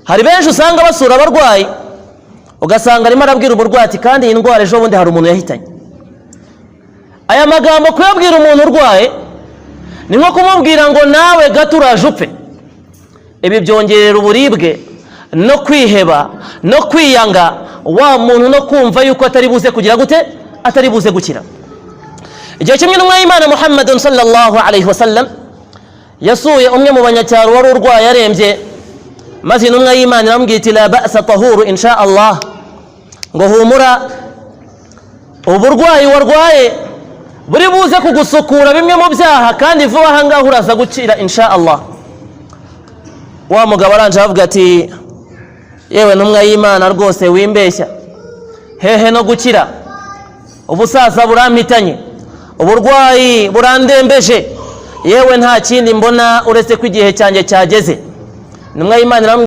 hari benshi usanga basura abarwayi ugasanga arimo arabwira umurwayi ati kandi iyi ndwara ejo bundi hari umuntu yahitanye. Aya magambo kuyabwira umuntu urwaye ni nko kumubwira ngo nawe gato uraje upfe. Ibi byongerera uburibwe no kwiheba no kwiyanga wa muntu no kumva yuko atari buze kugira gute, atari buze gukira. Igihe kimwe n'umwe y'Imana Muhammadun sallallahu alaihi wasallam yasuye umwe mu banyacyaro wari urwaye arembye, maze n'umwe y'Imana iramubwira iti la ba'sa tahuru insha Allah, ngo humura uburwayi warwaye buri buze kugusukura bimwe mu byaha kandi vuba aha ngaha uraza gukira insha Allah. Wa mugabo aranje avuga ati yewe n'umwe y'Imana rwose wimbeshya, hehe no gukira, ubusaza burampitanye, uburwayi burandembeje, yewe nta kindi mbona uretse ko igihe cyanjye cyageze. N'umwe y'Imana